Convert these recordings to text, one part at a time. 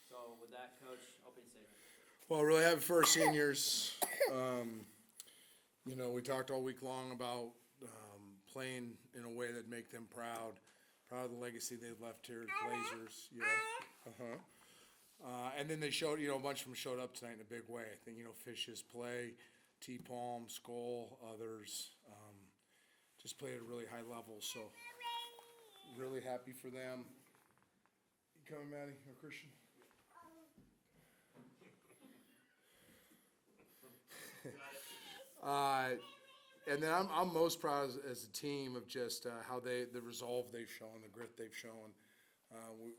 So with that, Coach, opening statement. Well, really happy for our seniors. We talked all week long about playing in a way that make them proud of the legacy they've left here as Blazers. Yeah. And then they showed, a bunch of them showed up tonight in a big way. I think, Fish's play, T-Palm, Skull, others, just played at a really high level. So really happy for them. You coming, Maddie, or Christian? And then I'm most proud as a team of just how the resolve they've shown, the grit they've shown.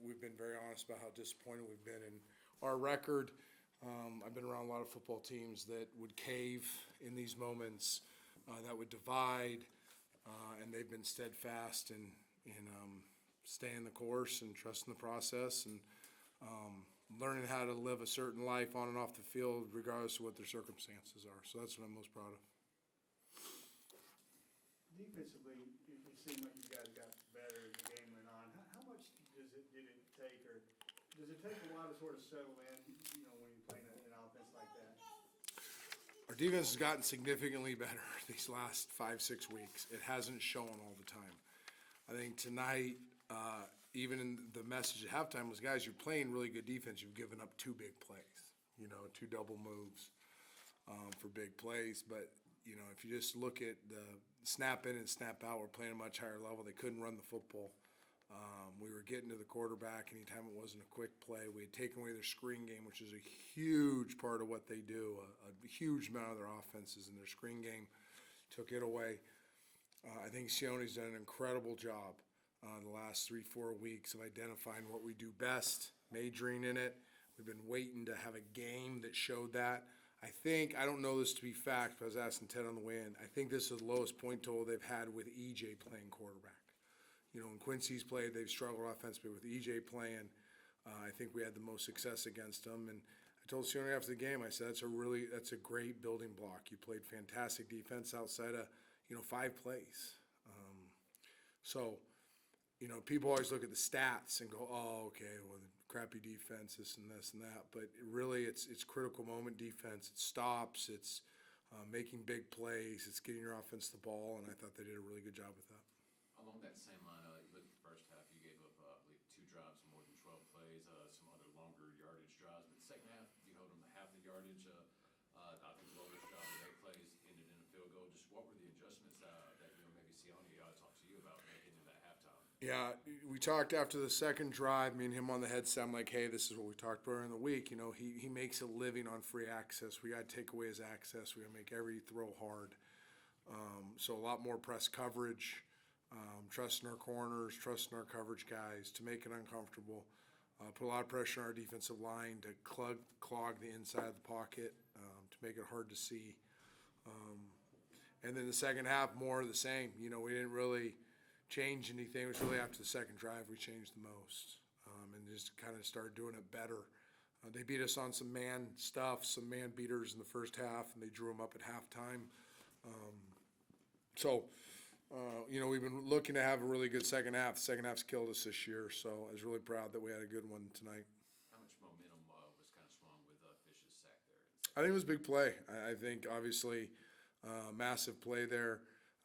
We've been very honest about how disappointed we've been in our record. I've been around a lot of football teams that would cave in these moments, that would divide, and they've been steadfast in staying the course and trusting the process and learning how to live a certain life on and off the field regardless of what their circumstances are. So that's what I'm most proud of. Defensively, it seemed like you guys got better as the game went on. How much did it take, or does it take a while to sort of settle in, when you're playing an offense like that? Our defense has gotten significantly better these last 5-6 weeks. It hasn't shown all the time. I think tonight, even in the message at halftime was, guys, you're playing really good defense. You've given up 2 big plays, 2 double moves for big plays. But, if you just look at the snap in and snap out, we're playing a much higher level. They couldn't run the football. We were getting to the quarterback anytime it wasn't a quick play. We had taken away their screen game, which is a huge part of what they do. A huge amount of their offenses in their screen game. Took it away. I think Sione's done an incredible job the last 3-4 weeks of identifying what we do best, majoring in it. We've been waiting to have a game that showed that. I don't know this to be fact, but I was asking Ted on the way in. I think this is the lowest point total they've had with EJ playing quarterback. When Quincy's played, they've struggled offensively. With EJ playing, I think we had the most success against them. And I told Sione after the game, I said, that's a great building block. You played fantastic defense outside of, 5 plays. People always look at the stats and go, oh, okay, well, the crappy defense, this and that. But really, it's critical moment defense. It stops. It's making big plays. It's getting your offense the ball, and I thought they did a really good job with that. Along that same line, you look at the first half, you gave up, I believe, 2 drives, more than 12 plays, some other longer yardage drives. But the second half, you held them to half the yardage. I think the longest drive of 8 plays ended in a field goal. Just what were the adjustments that maybe Sione talked to you about making in that halftime? Yeah, we talked after the second drive, me and him on the headset. I'm like, hey, this is what we talked about in the week. He makes a living on free access. We got to take away his access. We got to make every throw hard. So a lot more press coverage. Trusting our corners, trusting our coverage guys to make it uncomfortable. Put a lot of pressure on our defensive line to clog the inside of the pocket, to make it hard to see. And then the second half, more of the same. We didn't really change anything. It was really after the second drive we changed the most, and just kind of started doing it better. They beat us on some man stuff, some man beaters in the first half, and they drew them up at halftime. We've been looking to have a really good second half. The second half's killed us this year, so I was really proud that we had a good one tonight. How much momentum was kind of swung with Fish's sack there? I think it was a big play. I think, obviously, massive play there.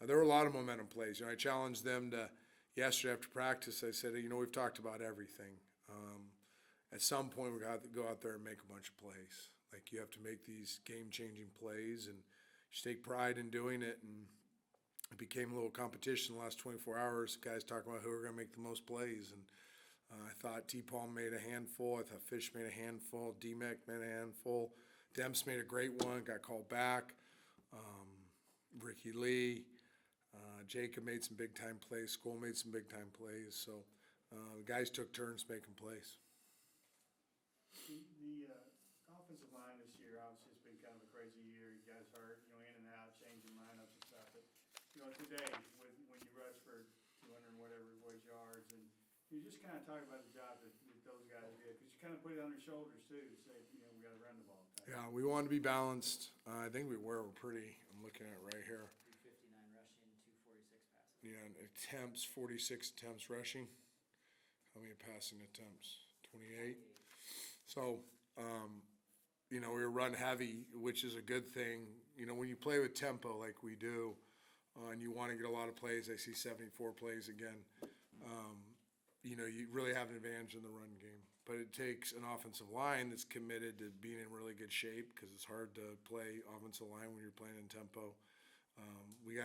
There were a lot of momentum plays. I challenged them to, yesterday after practice, I said, we've talked about everything. At some point, we're going to have to go out there and make a bunch of plays. Like, you have to make these game-changing plays, and you take pride in doing it, and it became a little competition the last 24 hours. Guys talking about who are going to make the most plays. And I thought T-Palm made a handful. I thought Fish made a handful. D-Mec made a handful. Demps made a great one, got called back. Ricky Lee. Jacob made some big-time plays. School made some big-time plays. So the guys took turns making plays. The offensive line this year, obviously, it's been kind of a crazy year. You guys hurt, in and out, changing lineups and stuff. But today, when you rush for 200 and whatever it was yards, and you just kind of talk about the job that those guys did, because you kind of put it on their shoulders too to say, we got to run the ball. Yeah, we wanted to be balanced. I think we were. We're pretty. I'm looking at it right here. 359 rushing, 246 passing. Yeah, and attempts, 46 attempts rushing. How many passing attempts? 28. So, you know, we were run heavy, which is a good thing. You know, when you play with tempo like we do, and you want to get a lot of plays, I see 74 plays again. You know, you really have an advantage in the run game. But it takes an offensive line that's committed to being in really good shape, because it's hard to play offensive line when you're playing in tempo. We've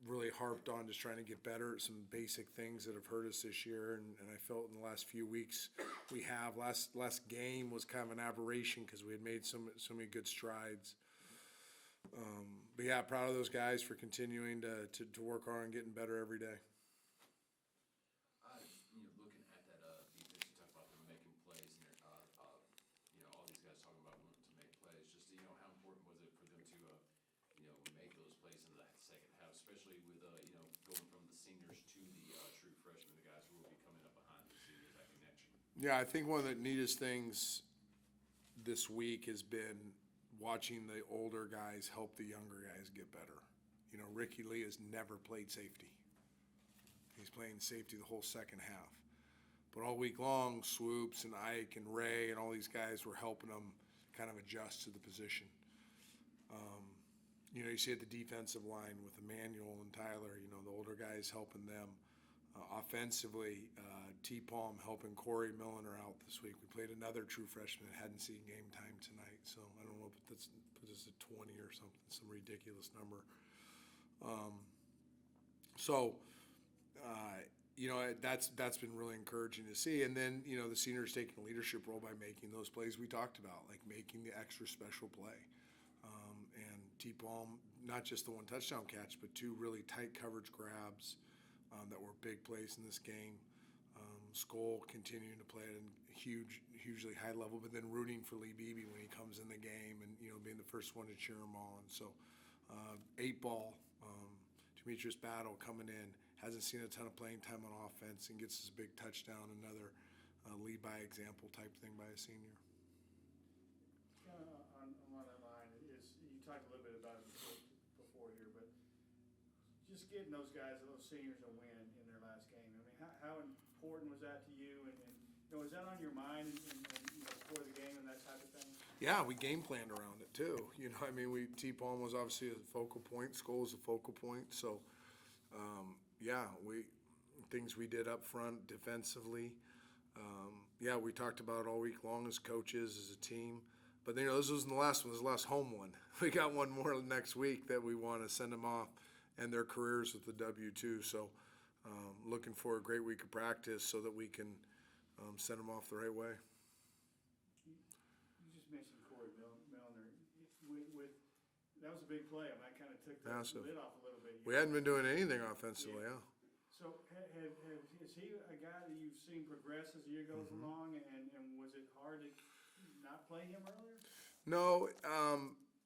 really harped on just trying to get better at some basic things that have hurt us this year, and I felt in the last few weeks we have. Last game was kind of an aberration because we had made so many good strides. But yeah, proud of those guys for continuing to work hard and getting better every day. You know, looking at that defense, you talk about them making plays, and you know, all these guys talking about wanting to make plays. Just, you know, how important was it for them to, you know, make those plays in that second half, especially with, you know, going from the seniors to the true freshmen, the guys who will be coming up behind the seniors, that connection. Yeah, I think one of the neatest things this week has been watching the older guys help the younger guys get better. You know, Ricky Lee has never played safety. He's playing safety the whole second half. But all week long, Swoops and Ike and Ray and all these guys were helping him kind of adjust to the position. You know, you see at the defensive line with Emmanuel and Tyler, you know, the older guys helping them. Offensively, T-Palm helping Corey Milliner out this week. We played another true freshman that hadn't seen game time tonight, so I don't know if that's put us at 20 or something, some ridiculous number. You know, that's been really encouraging to see. And then, you know, the seniors taking a leadership role by making those plays we talked about, like making the extra special play. And T-Palm, not just the one touchdown catch, but two really tight coverage grabs that were big plays in this game. Skoll continuing to play at a hugely high level, but then rooting for Lee Beebe when he comes in the game and, you know, being the first one to cheer him on. So 8-ball, Demetrius Battle coming in, hasn't seen a ton of playing time on offense and gets us a big touchdown, another lead by example type thing by a senior. Kind of on that line, you talked a little bit about it before here, but just getting those guys, those seniors, a win in their last game. I mean, how important was that to you? And you know, was that on your mind you know, before the game and that type of thing? Yeah, we game planned around it too. You know, I mean, T-Palm was obviously a focal point. Skoll was a focal point. So, yeah, things we did up front defensively. Yeah, we talked about it all week long as coaches, as a team. But, you know, this wasn't the last one. This was the last home one. We got one more next week that we want to send them off and their careers with the W2. So, looking for a great week of practice so that we can send them off the right way. You just mentioned Corey Milliner. That was a big play. I mean, that kind of took the lid off a little bit. We hadn't been doing anything offensively, yeah. So is he a guy that you've seen progress as the year goes along, and was it hard to not play him earlier? No,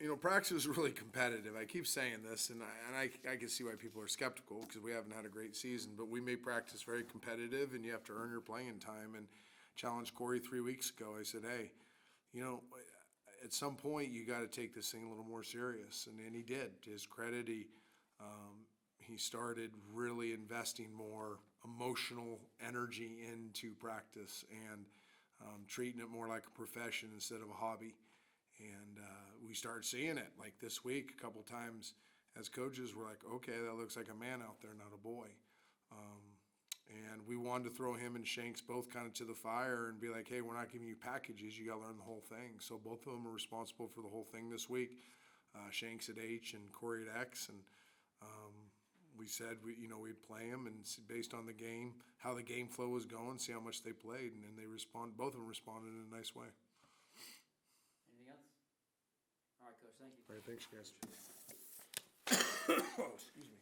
you know, practice is really competitive. I keep saying this, and I can see why people are skeptical because we haven't had a great season, but we made practice very competitive, and you have to earn your playing time. And challenged Corey 3 weeks ago. I said, hey, you know, at some point you got to take this thing a little more serious, and he did. To his credit, he started really investing more emotional energy into practice and treating it more like a profession instead of a hobby. And we started seeing it. Like this week, a couple times as coaches, we're like, okay, that looks like a man out there, not a boy. And we wanted to throw him and Shanks both kind of to the fire and be like, hey, we're not giving you packages. You got to learn the whole thing. So both of them are responsible for the whole thing this week. Shanks at H and Corey at X. And we said, we'd play them and based on the game, how the game flow was going, see how much they played. And then both of them responded in a nice way. Anything else? All right, Coach, thank you. All right, thanks, guys. Oh, excuse me.